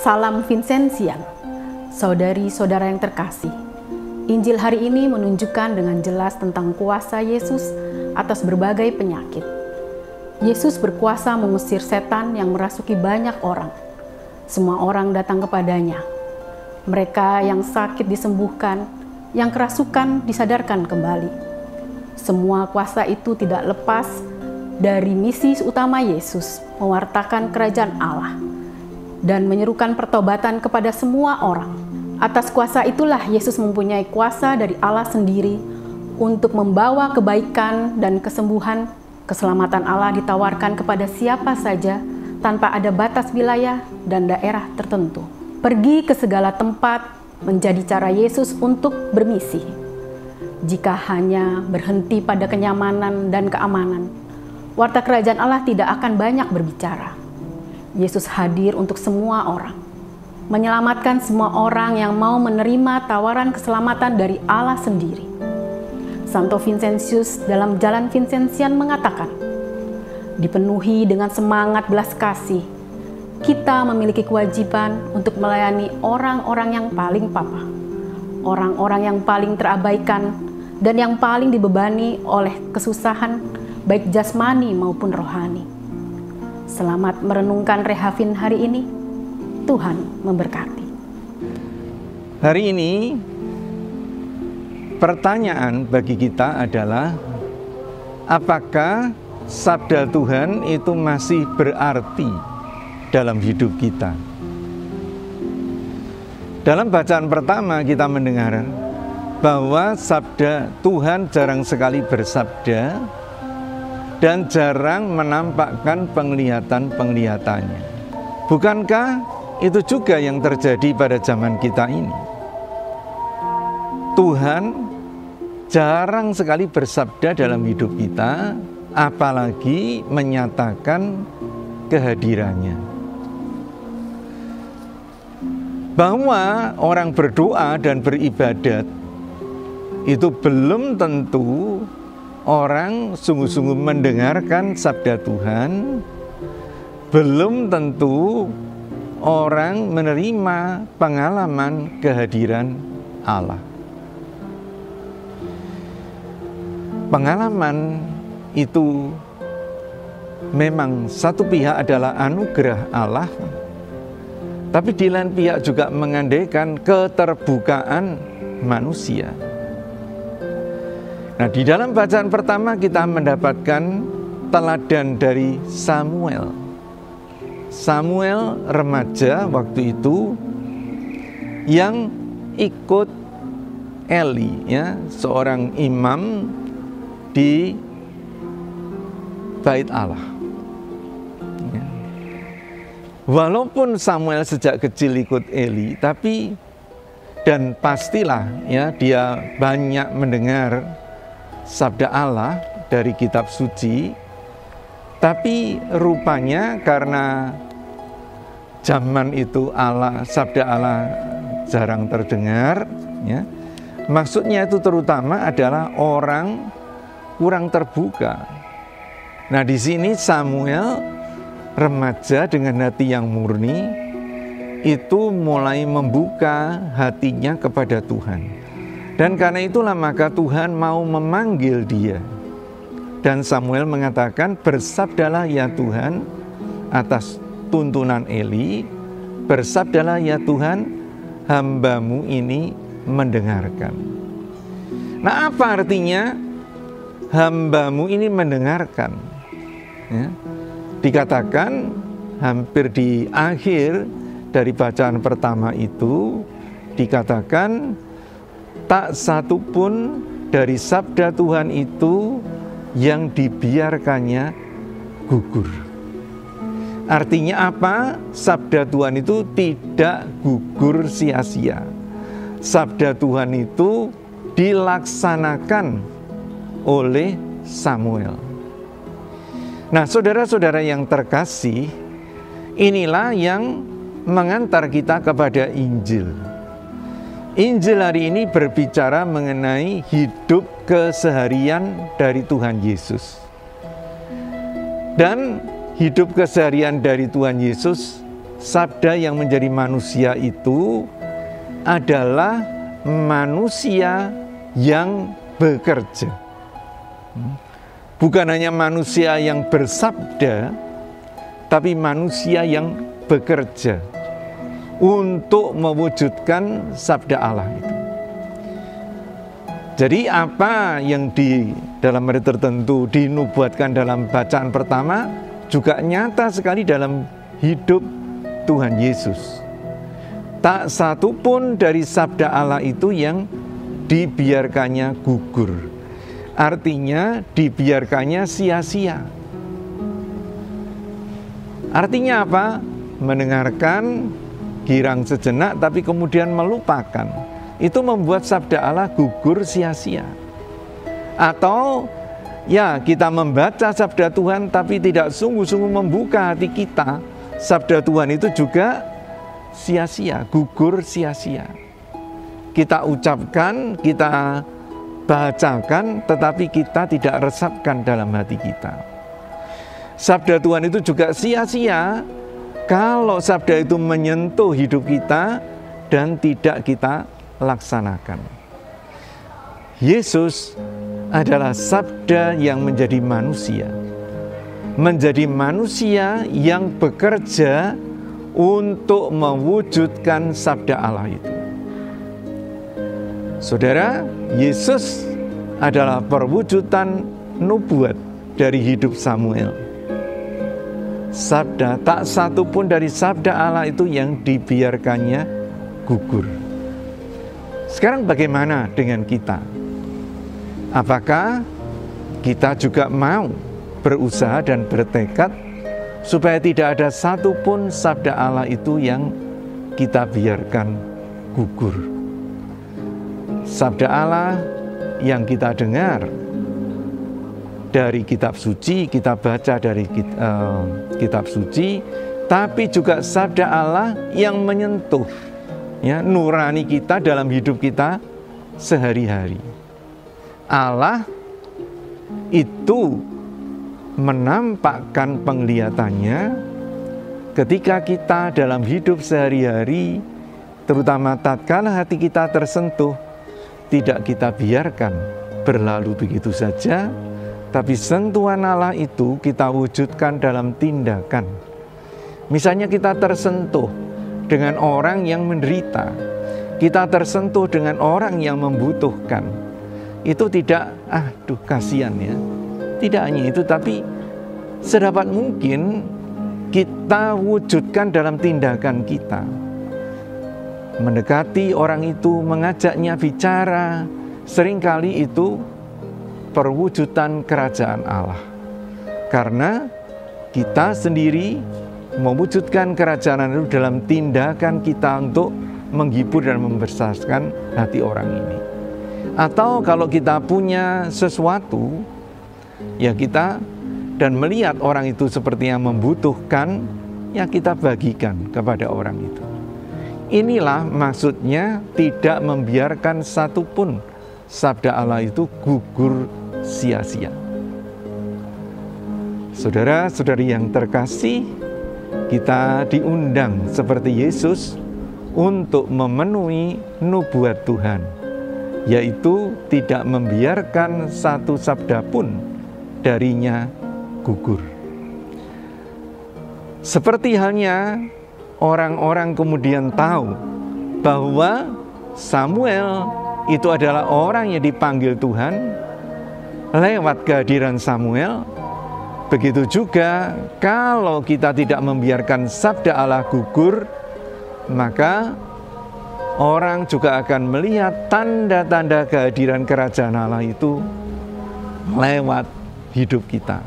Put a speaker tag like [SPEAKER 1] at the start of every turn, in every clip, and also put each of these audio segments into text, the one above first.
[SPEAKER 1] Salam Vincenzian, saudari-saudara yang terkasih. Injil hari ini menunjukkan dengan jelas tentang kuasa Yesus atas berbagai penyakit. Yesus berkuasa mengusir setan yang merasuki banyak orang. Semua orang datang kepadanya. Mereka yang sakit disembuhkan, yang kerasukan disadarkan kembali. Semua kuasa itu tidak lepas dari misi utama Yesus, mewartakan kerajaan Allah dan menyerukan pertobatan kepada semua orang. Atas kuasa itulah Yesus mempunyai kuasa dari Allah sendiri untuk membawa kebaikan dan kesembuhan. Keselamatan Allah ditawarkan kepada siapa saja tanpa ada batas wilayah dan daerah tertentu. Pergi ke segala tempat menjadi cara Yesus untuk bermisi. Jika hanya berhenti pada kenyamanan dan keamanan, warta kerajaan Allah tidak akan banyak berbicara. Yesus hadir untuk semua orang, menyelamatkan semua orang yang mau menerima tawaran keselamatan dari Allah sendiri. Santo Vincentius dalam Jalan Vincenzian mengatakan, dipenuhi dengan semangat belas kasih, kita memiliki kewajiban untuk melayani orang-orang yang paling papa, orang-orang yang paling terabaikan, dan yang paling dibebani oleh kesusahan, baik jasmani maupun rohani. Selamat merenungkan Rehavin hari ini. Tuhan memberkati.
[SPEAKER 2] Hari ini pertanyaan bagi kita adalah, apakah sabda Tuhan itu masih berarti dalam hidup kita? Dalam bacaan pertama kita mendengar bahwa sabda Tuhan jarang sekali bersabda dan jarang menampakkan penglihatan-penglihatannya. Bukankah itu juga yang terjadi pada zaman kita ini? Tuhan jarang sekali bersabda dalam hidup kita, apalagi menyatakan kehadirannya. Bahwa orang berdoa dan beribadat itu belum tentu orang sungguh-sungguh mendengarkan sabda Tuhan, belum tentu orang menerima pengalaman kehadiran Allah. Pengalaman itu memang satu pihak adalah anugerah Allah, tapi di lain pihak juga mengandaikan keterbukaan manusia. Nah, di dalam bacaan pertama kita mendapatkan teladan dari Samuel. Samuel remaja waktu itu yang ikut Eli, ya, seorang imam di Bait Allah. Ya. Walaupun Samuel sejak kecil ikut Eli, tapi dan pastilah ya dia banyak mendengar sabda Allah dari kitab suci, tapi rupanya karena zaman itu sabda Allah jarang terdengar, ya. Maksudnya itu terutama adalah orang kurang terbuka. Nah, di sini Samuel remaja dengan hati yang murni itu mulai membuka hatinya kepada Tuhan. Dan karena itulah maka Tuhan mau memanggil dia. Dan Samuel mengatakan, bersabdalah ya Tuhan atas tuntunan Eli, bersabdalah ya Tuhan, hamba-Mu ini mendengarkan. Nah, apa artinya hamba-Mu ini mendengarkan? Ya. Dikatakan hampir di akhir dari bacaan pertama itu, dikatakan tak satu pun dari sabda Tuhan itu yang dibiarkannya gugur. Artinya apa? Sabda Tuhan itu tidak gugur sia-sia. Sabda Tuhan itu dilaksanakan oleh Samuel. Nah, saudara-saudara yang terkasih, inilah yang mengantar kita kepada Injil. Injil hari ini berbicara mengenai hidup keseharian dari Tuhan Yesus. Dan hidup keseharian dari Tuhan Yesus sabda yang menjadi manusia itu adalah manusia yang bekerja. Bukan hanya manusia yang bersabda, tapi manusia yang bekerja untuk mewujudkan sabda Allah itu. Jadi apa yang di dalam hari tertentu dinubuatkan dalam bacaan pertama juga nyata sekali dalam hidup Tuhan Yesus. Tak satu pun dari sabda Allah itu yang dibiarkannya gugur. Artinya dibiarkannya sia-sia. Artinya apa? Mendengarkan, girang sejenak, tapi kemudian melupakan. Itu membuat sabda Allah gugur sia-sia. Atau ya, kita membaca sabda Tuhan tapi tidak sungguh-sungguh membuka hati kita, sabda Tuhan itu juga sia-sia, gugur sia-sia. Kita ucapkan, kita bacakan, tetapi kita tidak resapkan dalam hati kita. Sabda Tuhan itu juga sia-sia kalau sabda itu menyentuh hidup kita dan tidak kita laksanakan. Yesus adalah sabda yang menjadi manusia yang bekerja untuk mewujudkan sabda Allah itu. Saudara, Yesus adalah perwujudan nubuat dari hidup Samuel. Sabda, tak satu pun dari sabda Allah itu yang dibiarkannya gugur. Sekarang bagaimana dengan kita? Apakah kita juga mau berusaha dan bertekad supaya tidak ada satupun sabda Allah itu yang kita biarkan gugur? Sabda Allah yang kita dengar dari kitab suci, kita baca dari kitab suci, tapi juga sabda Allah yang menyentuh ya, nurani kita dalam hidup kita sehari-hari. Allah itu menampakkan penglihatannya ketika kita dalam hidup sehari-hari, terutama tatkala hati kita tersentuh, tidak kita biarkan berlalu begitu saja, tapi sentuhan Allah itu kita wujudkan dalam tindakan. Misalnya kita tersentuh dengan orang yang menderita, kita tersentuh dengan orang yang membutuhkan. Itu tidak, aduh kasihan ya. Tidak hanya itu, tapi sedapat mungkin kita wujudkan dalam tindakan kita. Mendekati orang itu, mengajaknya bicara, seringkali itu perwujudan kerajaan Allah. Karena kita sendiri mewujudkan kerajaan itu dalam tindakan kita untuk menghibur dan membesarkan hati orang ini. Atau kalau kita punya sesuatu, ya kita dan melihat orang itu seperti yang membutuhkan, ya kita bagikan kepada orang itu. Inilah maksudnya tidak membiarkan satupun sabda Allah itu gugur sia-sia. Saudara-saudari yang terkasih, kita diundang seperti Yesus untuk memenuhi nubuat Tuhan, yaitu tidak membiarkan satu sabda pun darinya gugur. Seperti halnya orang-orang kemudian tahu bahwa Samuel itu adalah orang yang dipanggil Tuhan lewat kehadiran Samuel. Begitu juga kalau kita tidak membiarkan sabda Allah gugur, maka orang juga akan melihat tanda-tanda kehadiran kerajaan Allah itu lewat hidup kita.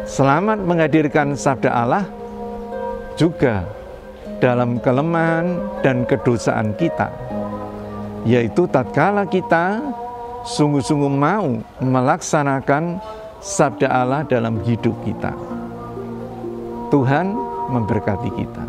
[SPEAKER 2] Selamat menghadirkan sabda Allah juga dalam kelemahan dan kedosaan kita, yaitu tatkala kita sungguh-sungguh mau melaksanakan sabda Allah dalam hidup kita. Tuhan memberkati kita.